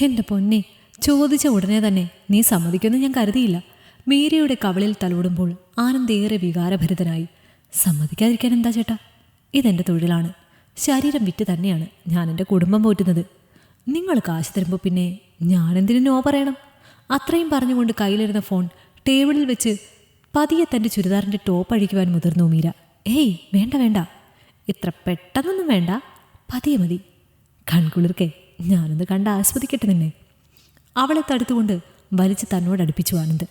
എൻ്റെ പൊന്നെ, ചോദിച്ച ഉടനെ തന്നെ നീ സമ്മതിക്കുമെന്ന് ഞാൻ കരുതിയില്ല. മീരയുടെ കവിളിൽ തലോടുമ്പോൾ ആനന്ദ് ഏറെ വികാരഭരിതനായി. സമ്മതിക്കാതിരിക്കാൻ എന്താ ചേട്ടാ? ഇതെൻ്റെ തൊഴിലാണ്. ശരീരം വിറ്റ് തന്നെയാണ് ഞാൻ എൻ്റെ കുടുംബം പോറ്റുന്നത്. നിങ്ങൾ കാശ് തരുമ്പോൾ പിന്നെ ഞാനെന്തിനു നോ പറയണം? അത്രയും പറഞ്ഞുകൊണ്ട് കയ്യിലിരുന്ന ഫോൺ ടേബിളിൽ വെച്ച് പതിയെ തൻ്റെ ചുരിദാറിൻ്റെ ടോപ്പ് അഴിക്കുവാൻ മുതിർന്നു മീര. ഏയ് വേണ്ട വേണ്ട, ഇത്ര പെട്ടെന്നൊന്നും വേണ്ട, പതിയെ മതി. കൺകുളിർക്കെ ഞാനൊന്ന് കണ്ട് ആസ്വദിക്കട്ടെ നിന്നെ. അവളെ തടുത്തുകൊണ്ട് വലിച്ച് തന്നോടടുപ്പിച്ചു ആനന്ദ്.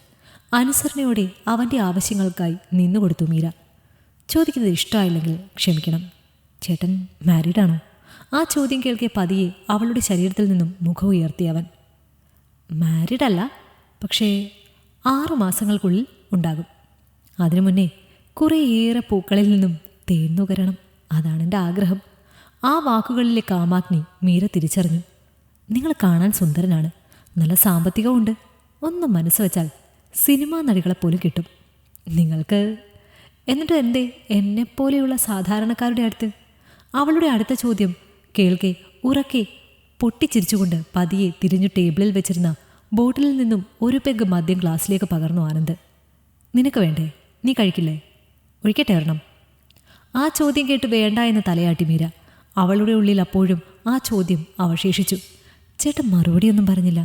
അനുസരണയോടെ അവൻ്റെ ആവശ്യങ്ങൾക്കായി നിന്നുകൊടുത്തു മീര. ചോദിക്കുന്നത് ഇഷ്ടമായില്ലെങ്കിൽ ക്ഷമിക്കണം. ചേട്ടൻ മാരീഡാണോ? ആ ചോദ്യം കേൾക്കിയ പതിയെ അവളുടെ ശരീരത്തിൽ നിന്നും മുഖം ഉയർത്തിയവൻ. മാരീഡല്ല, പക്ഷേ 6 മാസങ്ങൾക്കുള്ളിൽ ഉണ്ടാകും. അതിനു മുന്നേ കുറേയേറെ പൂക്കളിൽ നിന്നും തേന്നുകരണം. അതാണ് എൻ്റെ ആഗ്രഹം. ആ വാക്കുകളിലെ കാമാഗ്നി മീര തിരിച്ചറിഞ്ഞു. നിങ്ങൾ കാണാൻ സുന്ദരനാണ്, നല്ല സാമ്പത്തികമുണ്ട്. ഒന്നും മനസ്സ് വെച്ചാൽ സിനിമാ നടികളെപ്പോലും കിട്ടും നിങ്ങൾക്ക്. എന്നിട്ട് എന്തേ എന്നെപ്പോലെയുള്ള സാധാരണക്കാരുടെ അടുത്ത്? അവളുടെ അടുത്ത ചോദ്യം കേൾക്കെ ഉറക്കെ പൊട്ടിച്ചിരിച്ചുകൊണ്ട് പതിയെ തിരിഞ്ഞു ടേബിളിൽ വെച്ചിരുന്ന ബോട്ടിലിൽ നിന്നും ഒരു പെഗ് മദ്യം ഗ്ലാസ്സിലേക്ക് പകർന്നു ആനന്ദ്. നിനക്ക് വേണ്ടേ? നീ കഴിക്കില്ലേ? ഒഴിക്കട്ടെ ഒരെണ്ണം. ആ ചോദ്യം കേട്ട് വേണ്ട എന്ന് തലയാട്ടി മീര. അവളുടെ ഉള്ളിൽ അപ്പോഴും ആ ചോദ്യം അവശേഷിച്ചു. ചേട്ടൻ മറുപടിയൊന്നും പറഞ്ഞില്ല.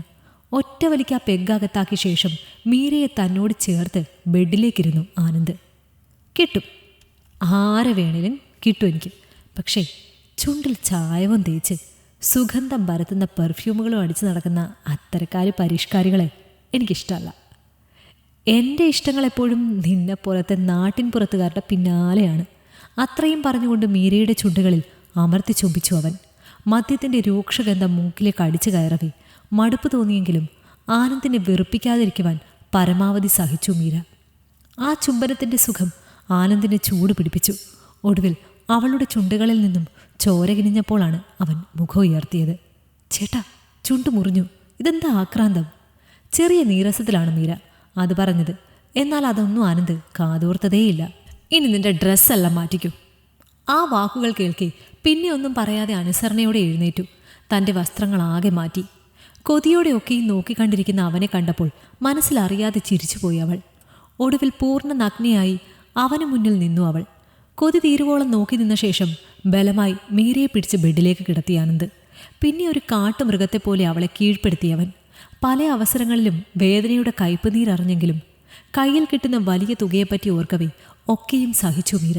ഒറ്റ വലിക്ക് ആ പെഗ്ഗകത്താക്കിയ ശേഷം മീരയെ തന്നോട് ചേർത്ത് ബെഡിലേക്കിരുന്നു ആനന്ദ്. കിട്ടും, ആരെ വേണേലും കിട്ടും എനിക്ക്. പക്ഷേ ചുണ്ടിൽ ചായവും തേച്ച് സുഗന്ധം പരത്തുന്ന പെർഫ്യൂമുകളും അടിച്ചു നടക്കുന്ന അത്തരക്കാർ പരിഷ്കാരികളെ എനിക്കിഷ്ടമല്ല. എൻ്റെ ഇഷ്ടങ്ങളെപ്പോഴും നിന്നെപ്പോലത്തെ നാട്ടിൻ പുറത്തുകാരുടെ പിന്നാലെയാണ്. അത്രയും പറഞ്ഞുകൊണ്ട് മീരയുടെ ചുണ്ടുകളിൽ അമർത്തി ചുംബിച്ചു അവൻ. മദ്യത്തിൻ്റെ രൂക്ഷഗന്ധം മൂക്കിലേക്ക് അടിച്ചു കയറവേ മടുപ്പ് തോന്നിയെങ്കിലും ആനന്ദിനെ വെറുപ്പിക്കാതിരിക്കുവാൻ പരമാവധി സഹിച്ചു മീര. ആ ചുംബനത്തിൻ്റെ സുഖം ആനന്ദിനെ ചൂട് പിടിപ്പിച്ചു. ഒടുവിൽ അവളുടെ ചുണ്ടുകളിൽ നിന്നും ചോര കിനിഞ്ഞപ്പോഴാണ് അവൻ മുഖം ഉയർത്തിയത്. ചേട്ടാ, ചുണ്ടു മുറിഞ്ഞു. ഇതെന്താ ആക്രാന്തം? ചെറിയ നീരസത്തിലാണ് മീര അത് പറഞ്ഞത്. എന്നാൽ അതൊന്നും ആനന്ദ് കാതോർത്തതേയില്ല. ഇനി നിന്റെ ഡ്രസ്സെല്ലാം മാറ്റിക്കൂ. ആ വാക്കുകൾ കേൾക്കെ പിന്നെ ഒന്നും പറയാതെ അനുസരണയോടെ എഴുന്നേറ്റു. തൻ്റെ വസ്ത്രങ്ങളാകെ മാറ്റി. കൊതിയോടെയൊക്കെയും നോക്കിക്കണ്ടിരിക്കുന്ന അവനെ കണ്ടപ്പോൾ മനസ്സിലറിയാതെ ചിരിച്ചുപോയി അവൾ. ഒടുവിൽ പൂർണ്ണ നഗ്നയായി അവന് മുന്നിൽ നിന്നു അവൾ. കൊതി തീരുവോളം നോക്കി നിന്ന ശേഷം ബലമായി മീരയെ പിടിച്ച് ബെഡിലേക്ക് കിടത്തി ആനന്ദ്. പിന്നെ ഒരു കാട്ടുമൃഗത്തെപ്പോലെ അവളെ കീഴ്പ്പെടുത്തിയവൻ. പല അവസരങ്ങളിലും വേദനയുടെ കയ്പ് നീരറിഞ്ഞെങ്കിലും കയ്യിൽ കിട്ടുന്ന വലിയ തുകയെപ്പറ്റി ഓർക്കവേ ഒക്കെയും സഹിച്ചു മീര.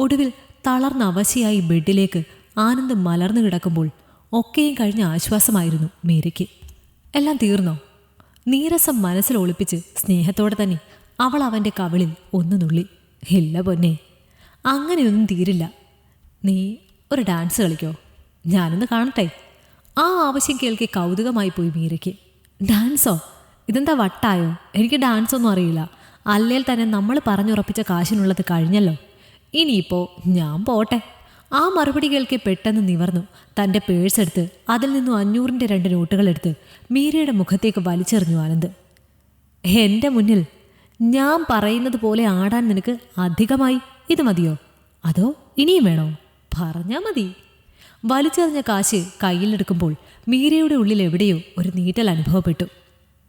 ഒടുവിൽ തളർന്ന അവശയായി ബെഡിലേക്ക് ആനന്ദ് മലർന്നു കിടക്കുമ്പോൾ ഒക്കെയും കഴിഞ്ഞ ആശ്വാസമായിരുന്നു മീരയ്ക്ക്. എല്ലാം തീർന്നോ? നീരസം മനസ്സിൽ ഒളിപ്പിച്ച് സ്നേഹത്തോടെ തന്നെ അവൾ അവൻ്റെ കവിളിൽ ഒന്ന് നുള്ളി. ഇല്ല പൊന്നെ, അങ്ങനെയൊന്നും തീരില്ല. നീ ഒരു ഡാൻസ് കളിക്കോ? ഞാനൊന്ന് കാണട്ടെ. ആ ആവശ്യം കേൾക്കെ കൗതുകമായി പോയി മീരയ്ക്ക്. ഡാൻസോ? ഇതെന്താ വട്ടായോ? എനിക്ക് ഡാൻസൊന്നും അറിയില്ല. അല്ലേൽ തന്നെ നമ്മൾ പറഞ്ഞുറപ്പിച്ച കാശിനുള്ളത് കഴിഞ്ഞല്ലോ. ഇനിയിപ്പോൾ ഞാൻ പോട്ടെ. ആ മറുപടി കേൾക്കെ പെട്ടെന്ന് നിവർന്നു. തൻ്റെ പേഴ്സെടുത്ത് അതിൽ നിന്നും 500-ൻ്റെ 2 നോട്ടുകളെടുത്ത് മീരയുടെ മുഖത്തേക്ക് വലിച്ചെറിഞ്ഞു ആനന്ദ്. എൻ്റെ മുന്നിൽ ഞാൻ പറയുന്നത് പോലെ ആടാൻ നിനക്ക് അധികമായി ഇത് മതിയോ? അതോ ഇനിയും വേണോ? പറഞ്ഞാൽ മതി. വലിച്ചെറിഞ്ഞ കാശ് കയ്യിലെടുക്കുമ്പോൾ മീരയുടെ ഉള്ളിൽ എവിടെയോ ഒരു നീറ്റൽ അനുഭവപ്പെട്ടു.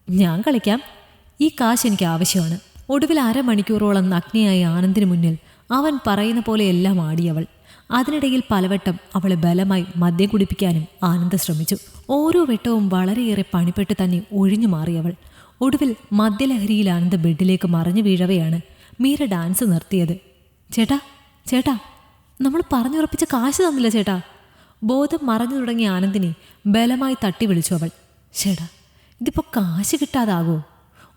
ഞാൻ കളിക്കാം, ഈ കാശ് എനിക്ക് ആവശ്യമാണ്. ഒടുവിൽ 1/2 മണിക്കൂറോളം നഗ്നയായ ആനന്ദിന് മുന്നിൽ അവൻ പറയുന്ന പോലെ എല്ലാം ആടിയവൾ. അതിനിടയിൽ പലവട്ടം അവളെ ബലമായി മദ്യം കുടിപ്പിക്കാനും ആനന്ദ് ശ്രമിച്ചു. ഓരോ വെട്ടവും വളരെയേറെ പണിപ്പെട്ട് തന്നെ ഒഴിഞ്ഞു മാറിയവൾ. ഒടുവിൽ മദ്യലഹരിയിൽ ആനന്ദ് ബെഡിലേക്ക് മറിഞ്ഞു വീഴവെയാണ് മീര ഡാൻസ് നിർത്തിയത്. ചേട്ടാ ചേട്ടാ, നമ്മൾ പറഞ്ഞുറപ്പിച്ച കാശ് തന്നില്ല ചേട്ടാ. ബോധം മറഞ്ഞു തുടങ്ങിയ ആനന്ദിനെ ബലമായി തട്ടി വിളിച്ചു അവൾ. ചേട്ടാ, ഇതിപ്പോൾ കാശ് കിട്ടാതാകോ?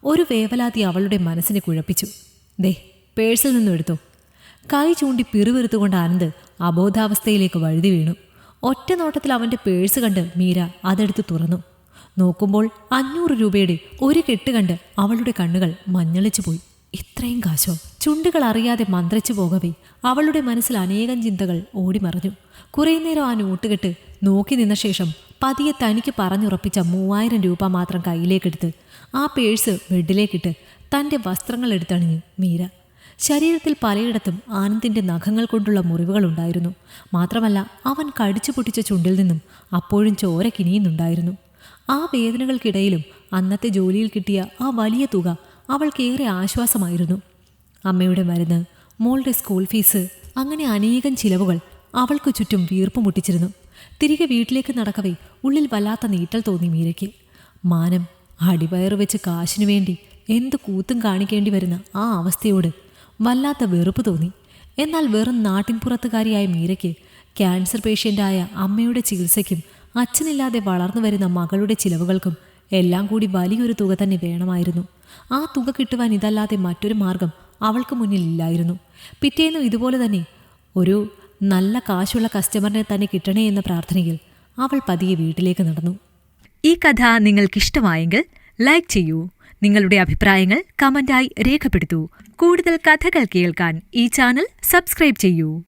ഒരു വേവലാതി അവളുടെ മനസ്സിനെ കുഴപ്പിച്ചു. ദേ, പേഴ്സിൽ നിന്നും എടുത്തോ. കൈ ചൂണ്ടി പിറുവിറുത്തുകൊണ്ട് ആനന്ദ് അബോധാവസ്ഥയിലേക്ക് വഴുതി വീണു. ഒറ്റ നോട്ടത്തിൽ അവൻ്റെ പേഴ്സ് കണ്ട് മീര അതെടുത്ത് തുറന്നു. നോക്കുമ്പോൾ 500 രൂപയുടെ ഒരു കെട്ട് കണ്ട് അവളുടെ കണ്ണുകൾ മഞ്ഞളിച്ചു പോയി. ഇത്രയും കാശോ? ചുണ്ടുകൾ അറിയാതെ മന്ത്രിച്ചു പോകവേ അവളുടെ മനസ്സിൽ അനേകം ചിന്തകൾ ഓടിമറഞ്ഞു. കുറേ നേരം ആ നോട്ടുകെട്ട് നോക്കി നിന്ന ശേഷം പതിയെ തനിക്ക് പറഞ്ഞുറപ്പിച്ച 3000 രൂപ മാത്രം കയ്യിലേക്കെടുത്ത് ആ പേഴ്സ് ബെഡിലേക്കിട്ട് തൻ്റെ വസ്ത്രങ്ങൾ എടുത്തണിഞ്ഞു മീര. ശരീരത്തിൽ പലയിടത്തും ആനന്ദിൻ്റെ നഖങ്ങൾ കൊണ്ടുള്ള മുറിവുകളുണ്ടായിരുന്നു. മാത്രമല്ല അവൻ കടിച്ചു പൊട്ടിച്ച ചുണ്ടിൽ നിന്നും അപ്പോഴും ചോര കിനിയുന്നുണ്ടായിരുന്നു. ആ വേദനകൾക്കിടയിലും അന്നത്തെ ജോലിയിൽ കിട്ടിയ ആ വലിയ തുക അവൾക്കേറെ ആശ്വാസമായിരുന്നു. അമ്മയുടെ മരുന്ന്, മോളുടെ സ്കൂൾ ഫീസ്, അങ്ങനെ അനേകം ചിലവുകൾ അവൾക്ക് ചുറ്റും വീർപ്പ് മുട്ടിച്ചിരുന്നു. തിരികെ വീട്ടിലേക്ക് നടക്കവേ ഉള്ളിൽ വല്ലാത്ത നീറ്റൽ തോന്നി മീരയ്ക്ക്. മാനം അടിവയറ് വെച്ച് കാശിനു വേണ്ടി എന്ത് കൂത്തും കാണിക്കേണ്ടി വരുന്ന ആ അവസ്ഥയോട് വല്ലാത്ത വെറുപ്പ് തോന്നി. എന്നാൽ വെറും നാട്ടിൻപുറത്തുകാരിയായ മീരയ്ക്ക് ക്യാൻസർ പേഷ്യൻ്റായ അമ്മയുടെ ചികിത്സയ്ക്കും അച്ഛനില്ലാതെ വളർന്നു വരുന്ന മകളുടെ ചിലവുകൾക്കും എല്ലാം കൂടി വലിയൊരു തുക തന്നെ വേണമായിരുന്നു. ആ തുക കിട്ടുവാൻ ഇതല്ലാതെ മറ്റൊരു മാർഗം അവൾക്ക് മുന്നിൽ ഇല്ലായിരുന്നു. പിറ്റേന്നും ഇതുപോലെ തന്നെ ഒരു നല്ല കാശുള്ള കസ്റ്റമറിനെ തന്നെ കിട്ടണേ എന്ന പ്രാർത്ഥനയിൽ അവൾ പതിയെ വീട്ടിലേക്ക് നടന്നു. ഈ കഥ നിങ്ങൾക്കിഷ്ടമായെങ്കിൽ ലൈക്ക് ചെയ്യൂ. നിങ്ങളുടെ അഭിപ്രായങ്ങൾ കമന്റായി രേഖപ്പെടുത്തൂ. കൂടുതൽ കഥകൾ കേൾക്കാൻ ഈ ചാനൽ സബ്സ്ക്രൈബ് ചെയ്യൂ.